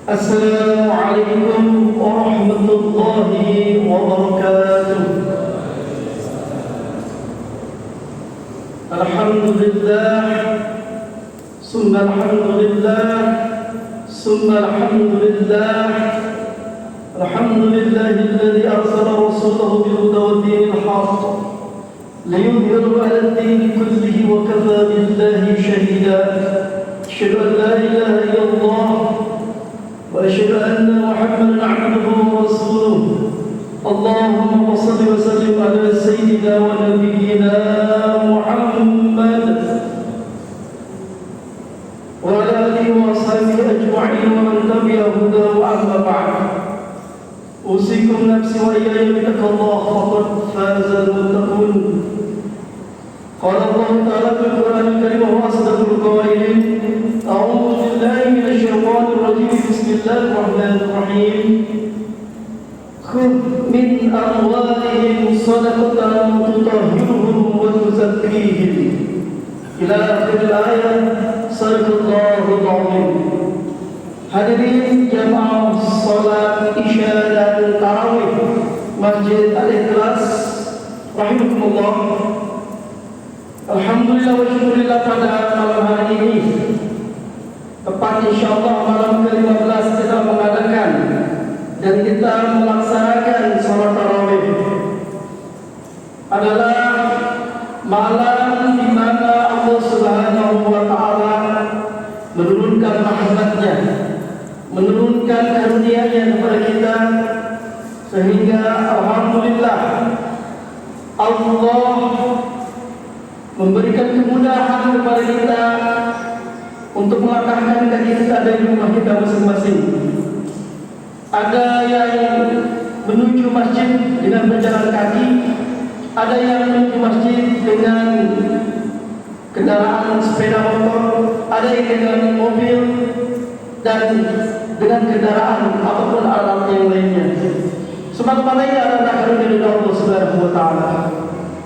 Assalamualaikum warahmatullahi wabarakatuh. Alhamdulillah, summa alhamdulillah, summa alhamdulillah. Alhamdulillahilladzi arsala rasulahu bil-huda wad-dinil haqq liyudhhirahu 'ala ad-dini kullihi wa kafaa billahi shahida. Asyhadu an la ilaha illallah وأشهد أن محمدا عبده ورسوله. اللهم صل وسلم على سيدنا ونبينا محمد وعلى آله وصحبه أجمعين ومن تبع هداه. أما بعد، أوصيكم نفسي وإياي بتقوى الله فقد فاز المتقون. قال الله تعالى في القرآن الكريم وهو أصدق القائلين: أعوذ بالله من الشيطان الرجيم. بسم الله الرحمن الرحيم. خذ من أموالهم صدقة تطهرهم وتزكيهم إلى آخر الآية. صدق الله العظيم. Hadirin jamaah salat Isya dan Tarawih Masjid Al-Ikhlas rahimakumullah. Alhamdulillah wa syukurillah, pada malam hari ini, tepat insyaallah malam ke-15 kita mengadakan dan kita melaksanakan salat tarawih. Adalah malam di mana Allah Subhanahu wa taala menurunkan rahmat-Nya, menurunkan karunia-Nya kepada kita, sehingga alhamdulillah Allah memberikan kemudahan kepada kita untuk melangkahkan kaki kita dari rumah kita masing-masing. Ada yang menuju masjid dengan berjalan kaki, ada yang menuju masjid dengan kendaraan sepeda motor, ada yang dengan mobil, dan dengan kendaraan ataupun alat yang lainnya. Semata-mata ini adalah karunia dari Allah Subhanahu wa taala.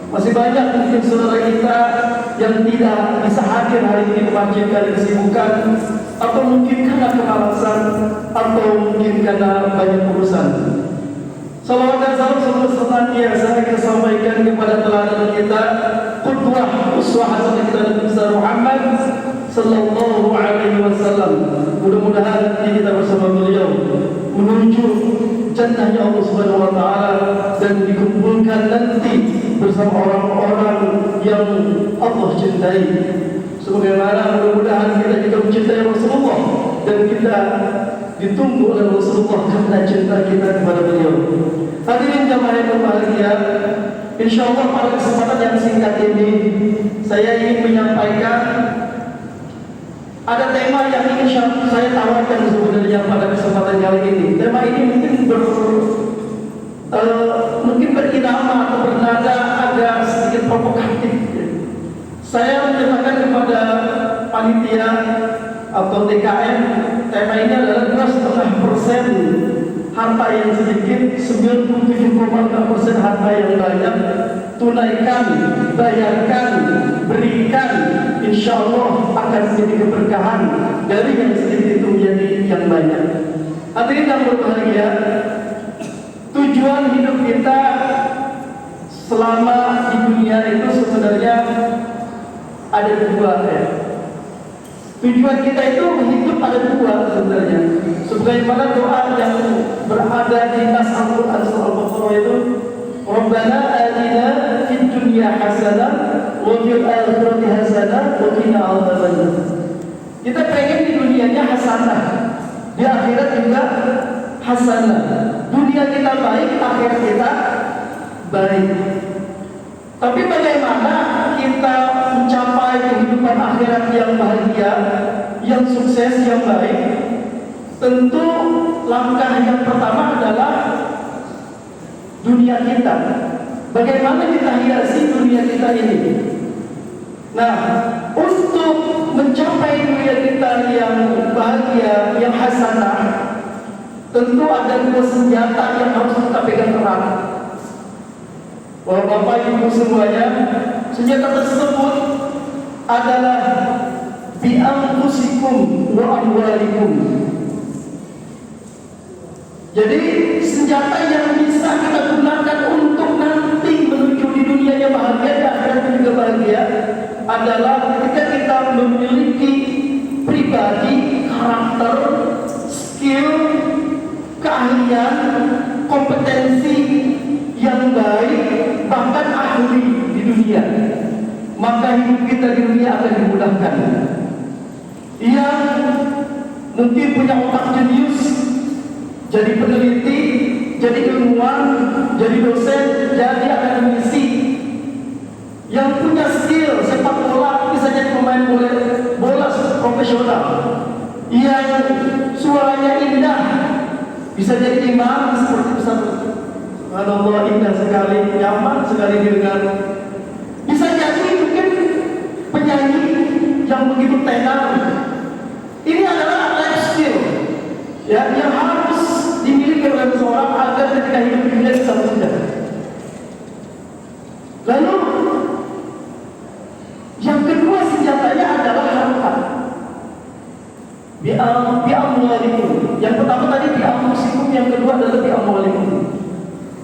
Masih banyak mungkin saudara kita yang tidak bisa hadir hari ini ke masjid karena kesibukan, atau mungkin karena kemalasan, atau mungkin karena banyak urusan. Salawat dan salam senantiasa kita sampaikan kepada teladan kita, qudwah uswah hasanah kita Nabi Muhammad sallallahu alaihi wasallam. Mudah-mudahan nanti kita bersama beliau menuju jannahnya Allah Subhanahu wa taala dan dikumpulkan nanti bersama orang-orang yang Allah cintai. Sebagaimana mudah-mudahan kita juga mencintai Rasulullah dan kita ditunggu oleh Rasulullah karena cinta kita kepada beliau. Hadirin jamaah yang berbahagia, insyaallah pada kesempatan yang singkat ini saya ingin menyampaikan ada tema yang ingin saya tawarkan sebenarnya pada kesempatan kali ini. Tema ini mungkin berirama atau bernada agak sedikit provokatif. Saya menyatakan kepada panitia atau TKM, tema ini adalah 2,5% harta yang sedikit, 97,4% harta yang banyak. Tunaikan, bayarkan, berikan, insya Allah akan menjadi keberkahan dari yang sedikit itu menjadi yang banyak. Hadirin yang berbahagia, tujuan hidup kita selama di dunia itu sebenarnya ada dua ya. Tujuan kita itu hidup ada dua sebenarnya. Sebagaimana doa yang berada di nas Al-Quran surah Al-Baqarah itu, Rabbana atina fid dunya hasanah wa fil akhirati hasanah wa qina adzabannar. Kita pengen di dunianya hasanah, di akhirat juga hasanah. Dunia kita baik, akhirat kita baik. Tapi bagaimana kita mencapai kehidupan akhirat yang bahagia, yang sukses, yang baik? Tentu langkah yang pertama adalah dunia kita. Bagaimana kita hiasi dunia kita ini? Nah, untuk mencapai dunia kita yang bahagia, yang hasanah, tentu ada dua senjata yang harus kita pegang erat. Bapak Ibu semuanya, senjata tersebut adalah bi anfusikum wa amwalikum. Jadi senjata yang bisa kita gunakan untuk nanti menuju di dunia yang bahagia, di akhirat juga bahagia, adalah ketika kita memiliki pribadi, karakter, skill, keahlian, kompetensi yang baik, bahkan ahli di dunia, maka hidup kita di dunia akan dimudahkan. Yang mungkin punya otak jenius, jadi peneliti, jadi ilmuwan, jadi dosen, jadi akademisi. Yang punya skill sepak bola bisa jadi pemain bola profesional. Yang suaranya indah bisa jadi imam seperti Ustaz. Subhanallah, indah sekali, nyaman sekali didengar. Bisa jadi mungkin penyanyi yang begitu tenar. Ini adalah life skill, ya, yang harus dimiliki oleh seseorang agar ketika hidup di dunia bisa mudah. Lalu yang kedua senjatanya adalah harta. Bi'amwalikum. Yang pertama tadi bi'amwalikum, yang kedua adalah bi'amwalikum.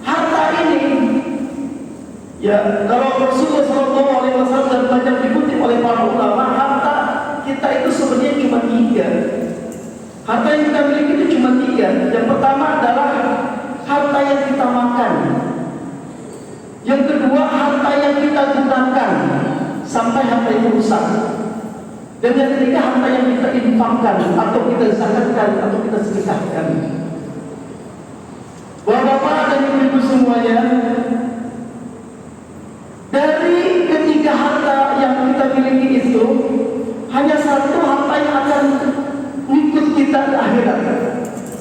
Harta ini, ya, kalau Rasulullah SAW dan banyak dikutip oleh para ulama, harta kita itu sebenarnya cuma 3. Harta yang kita miliki itu cuma 3. Yang pertama adalah harta yang kita makan. Yang kedua, harta yang kita gunakan sampai harta itu rusak. Dan yang ketiga, harta yang kita infakkan atau kita zakatkan atau kita sedekahkan. Bapak-bapak dan ibu-ibu semuanya, dari ketiga harta yang kita miliki itu, hanya satu harta yang akan mengikut kita di akhirat.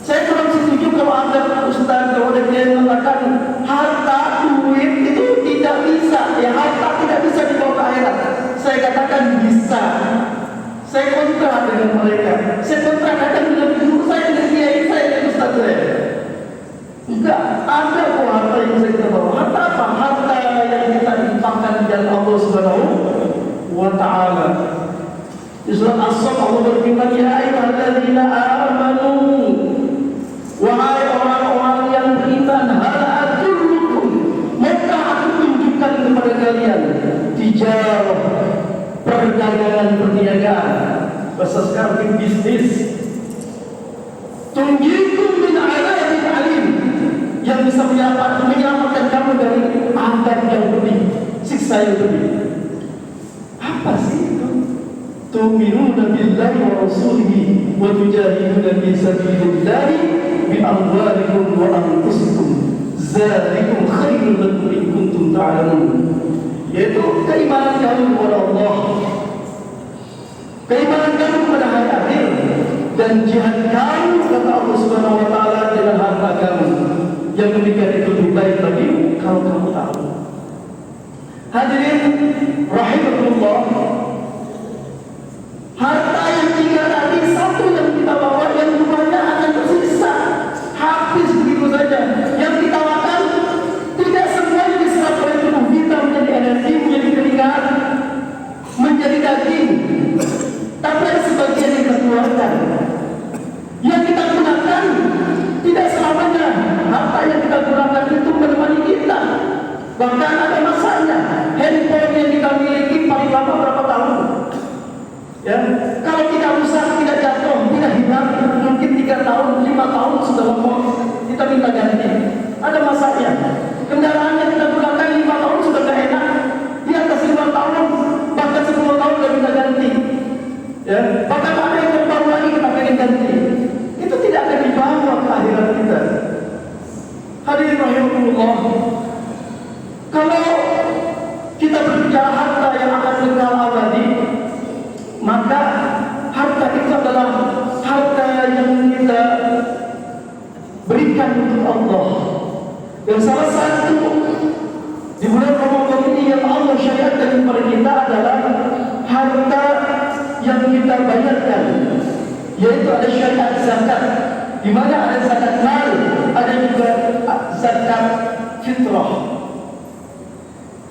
Saya kurang setuju kalau ada ustaz, kalau ada yang mengatakan harta, duit itu tidak bisa, ya, harta tidak bisa dibawa ke akhirat. Saya katakan bisa. Saya kontra dengan mereka. Saya kontra kadang dengan guru saya, dengan kiai saya, dengan ustaz saya. Enggak ada kok harta yang bisa kita bawa. Harta apa? Harta yang kita infakkan di jalan Allah Subhanahu wa Ta'ala. Di surat As-Saff Allah berfirman, ya ayyuhalladzina amanu, wahai orang-orang yang beriman, hal adullukum, maka aku tunjukkan kepada kalian tijarah, perdagangan, perniagaan, bahasa sekarang bisnis, tunjikum min adzabin alim, yang bisa menyelamatkan kamu dari azab yang pedih, siksa yang pedih. Apa sih itu? Tu'minuna billahi wa rasulihi wa tujahiduna fi sabilillahi bi amwalikum wa anfusikum, dzalikum khairul lakum in kuntum ta'lamun. Yaitu keimanan kamu kepada Allah, keimanan kamu kepada hari akhir, dan jihad kamu kata Allah Subhanahu wa Ta'ala dengan harta kamu. Yang demikian itu lebih baik bagimu kalau kamu tahu. Hadirin rahimakumullah, harta yang 3 tadi, satu yang kita bawa, yang duanya akan tersisa, habis begitu saja. Yang kita makan tidak semuanya diserap oleh tubuh kita menjadi energi, menjadi keringat, menjadi daging, tapi ada sebagian yang kita keluarkan. Yang kita gunakan tidak selamanya. Harta yang kita gunakan itu menemani kita, bahkan ada masanya. Handphone yang kita miliki paling lama berapa tahun? Ya, kalau tidak rusak, tidak jatuh, tidak hilang, mungkin 3 tahun, 5 tahun sudah lemot, kita minta ganti. Ada masanya. Kendaraan yang kita gunakan 5 tahun sudah tidak enak, di atas 5 tahun, bahkan 10 tahun sudah minta ganti. Ya, bahkan ada yang terbaru lagi kita pengen ganti. Itu tidak akan dibawa ke akhirat kita. Hadirin rahimakumullah, kalau kita berbicara harta yang akan kekal abadi, maka harta itu adalah harta yang kita berikan untuk Allah. Dan salah satu di bulan Ramadan ini yang Allah syariatkan kepada kita adalah harta yang kita bayarkan, yaitu ada syariat zakat, di mana ada zakat mal, ada juga zakat fitrah.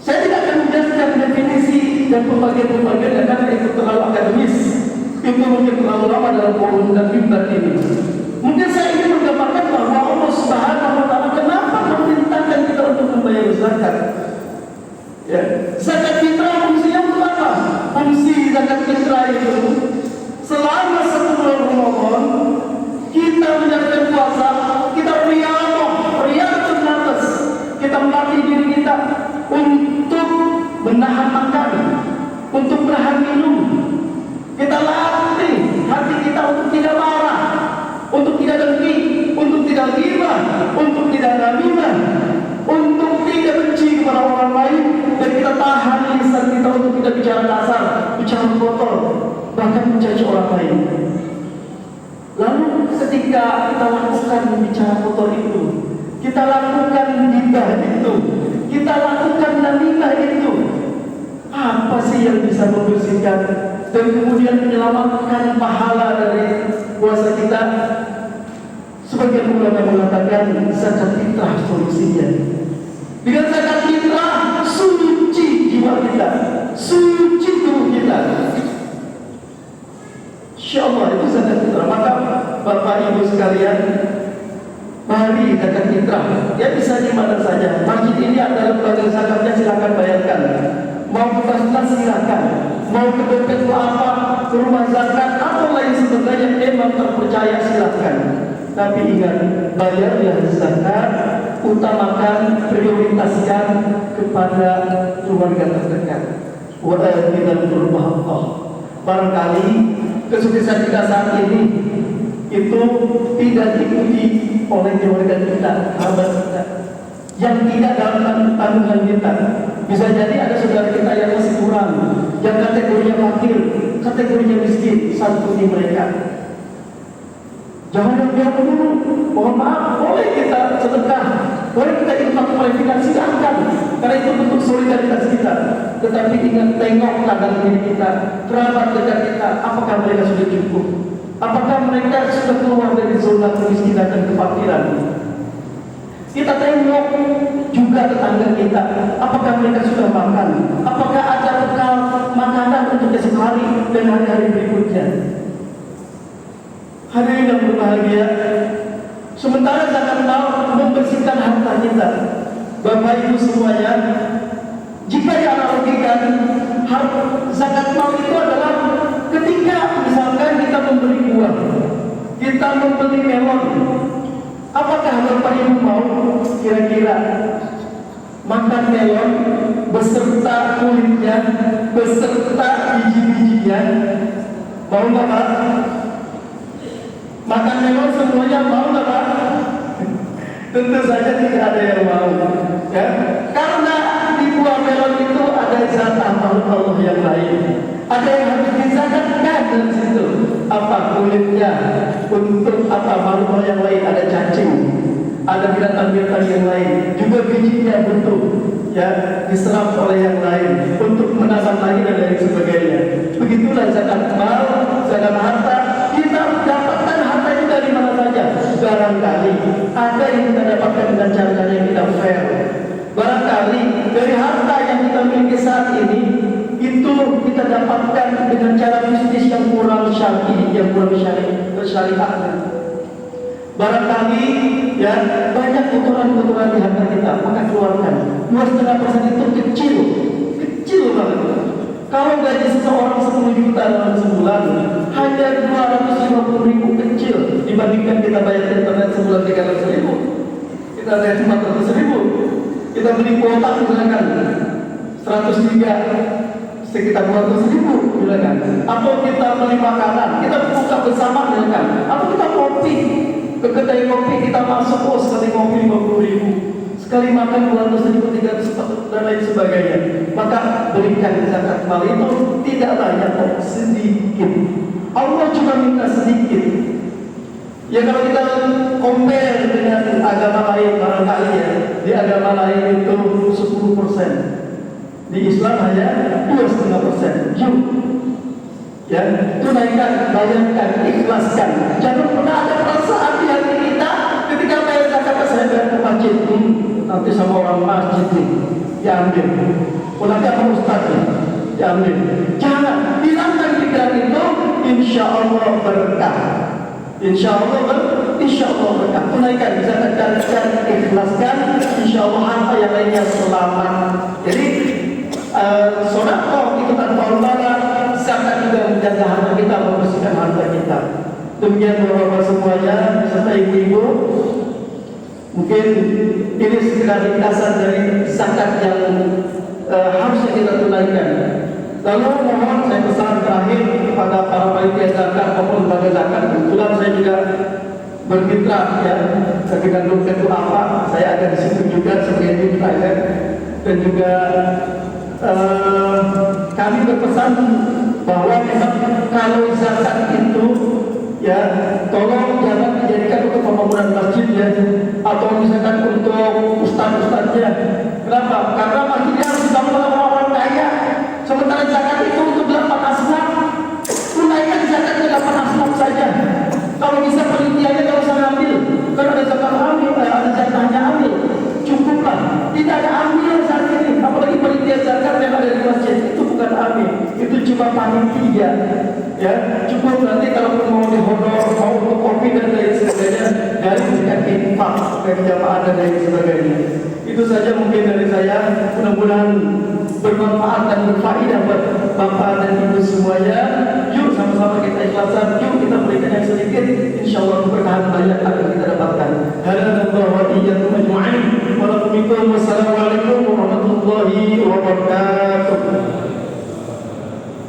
Saya tidak akan menjelaskan definisi dan pembagian-pembagian karena itu terlalu akademis. Itu mungkin terlalu lama dalam forum dan mimbar ini. Mungkin saya ingin menggambarkan bahwa Allah silakan. Ya, zakat fitrah fungsinya untuk apa? Fungsi zakat fitrah itu selama 1 bulan Ramadan kita menjalankan puasa, kita riyadhun nafas, kita melatih diri kita untuk menahan makan, untuk menahan minum. Kita latih hati kita untuk tidak marah, untuk tidak dengki, untuk tidak ghibah, untuk tidak namimah, untuk tidak benci kepada orang lain, dan kita tahan lisan kita untuk tidak bicara kasar, bicara kotor, bahkan mencaci orang lain. Lalu ketika kita lakukan bicara kotor itu, kita lakukan ghibah itu, kita lakukan namimah itu, apa sih yang bisa membersihkan dan kemudian menyelamatkan pahala dari puasa kita? Sebagian ulama mengatakan zakat fitrah solusinya. Dengan zakat fitrah suci jiwa kita, suci tubuh kita. Insyaallah itu zakat fitrah. Maka Bapak Ibu sekalian, mari zakat fitrah. Ya bisa di mana saja. Masjid ini ada lembaga zakatnya, silakan bayarkan. Mau ke Basnas silakan, mau ke dompet apa, ke rumah zakat atau lain sebagainya, memang terpercaya silakan. Tapi ingat, bayarlah zakat, utamakan, prioritaskan kepada keluarga terdekat. Wa atina Allah. Barangkali kesuksesan kita saat ini itu tidak diikuti oleh keluarga kita, sahabat kita, yang tidak dalam tanggungan kita. Bisa jadi ada saudara kita yang masih kurang, yang kategorinya fakir, kategorinya miskin, santuni mereka. Jangan dibiarkan dulu. Mohon maaf, boleh kita sedekah, boleh kita infak kualifikasi, silakan, karena itu bentuk solidaritas kita. Tetapi ingat, tengok keadaan diri kita, kerabat dekat kita, apakah mereka sudah cukup? Apakah mereka sudah keluar dari zona kemiskinan dan kefakiran? Kita tengok juga tetangga kita, apakah mereka sudah makan? Apakah ada bekal makanan untuk esok hari dan hari-hari berikutnya? Hadirin yang berbahagia, sementara zakat mal membersihkan harta kita, Bapak Ibu semuanya, jika dianalogikan, zakat mal itu adalah ketika misalkan kita membeli buah, kita membeli melon. Apakah Bapak Ibu mau kira-kira makan melon beserta kulitnya, beserta biji-bijinya? Mau nggak Pak? Makan melon semuanya mau nggak Pak? Tentu saja tidak ada yang mau, ya. Karena di buah melon itu ada zat makhluk Allah yang lain. Ada yang harus dizakatkan dari situ. Apa kulitnya? Untuk apa makhluk yang lain? Ada cacing, ada binatang-binatang yang lain. Juga bijinya bentuk, ya, diserap oleh yang lain untuk menambah lagi dan lain sebagainya. Begitulah zakat mal, zakat harta. Kita dapatkan harta itu dari mana saja. Barangkali ada yang kita dapatkan dengan cara-cara yang tidak fair. Barangkali dari harta yang kita miliki saat ini itu kita dapatkan dengan cara bisnis yang kurang syar'i, yang kurang syariat. Barangkali ya banyak kotoran-kotoran di harta kita, maka keluarkan. 2,5% itu kecil banget. Kalau gaji seseorang 10 juta dalam sebulan, hanya 250.000, kecil dibandingkan kita bayar internet sebulan 300.000, kita bayar 400.000, kita beli kuota misalkan 100 giga sekitar 200.000 misalkan, atau kita beli makanan, kita buka bersama misalkan, atau kita kopi ke kedai kopi, kita masuk sekali kopi 50.000, sekali makan 200.000, 300 dan lain sebagainya. Maka berikan zakat mal itu tidak banyak, sedikit. Allah cuma minta sedikit. Ya kalau kita compare dengan agama lain, barangkali ya, di agama lain itu 10%, di Islam hanya 2,5%. Yuk, ya, tunaikan, bayarkan, ikhlaskan. Jangan pernah ada perasaan di hati kita ketika bayar zakat, saya bayar ke masjid, nanti sama orang masjid nih, diambil. Nanti apa ustaz nih, diambil. Jangan, hilangkan pikiran itu, insya Allah berkah. Insya Allah berkah. Tunaikan zakat dan ikhlaskan, insya Allah harta yang lainnya selamat. Jadi sedekah itu tanpa Allah, zakat juga menjaga harta kita, membersihkan harta kita. Demikian bapak-bapak semuanya, beserta ibu-ibu. Mungkin ini sekedar ringkasan dari zakat yang harusnya kita tunaikan. Lalu mohon saya pesan terakhir kepada para panitia zakat maupun lembaga zakat. Kebetulan saya juga bermitra ya dengan Dompet apa, saya ada di situ juga sebagai mitra ya. Dan juga kami berpesan bahwa memang kalau zakat itu ya tolong jangan dijadikan untuk pembangunan masjid ya, atau misalkan untuk ustaz-ustaznya. Kenapa? Karena masjidnya harus dibangun oleh orang-orang kaya. Sementara zakat itu untuk 8 asnaf. Tunaikan zakat ke 8 asnaf saja. Kalau bisa penelitiannya kalau usah ambil. Kalau ada zakat ambil, ada zakatnya ambil. Cukuplah. Tidak ada ambil saat ini. Apalagi penelitian zakat yang ada di masjid itu bukan ambil. Itu cuma panitia. Ya, cukup nanti kalau mau dihonor, mau untuk kopi dan lain sebagainya dari zakat infak, dari jamaah dan lain sebagainya. Itu saja mungkin dari saya. Mudah-mudahan bermanfaat dan berfaedah buat bapak dan ibu semuanya. Yuk sama-sama kita ikhlasan, yuk kita berikan yang sedikit.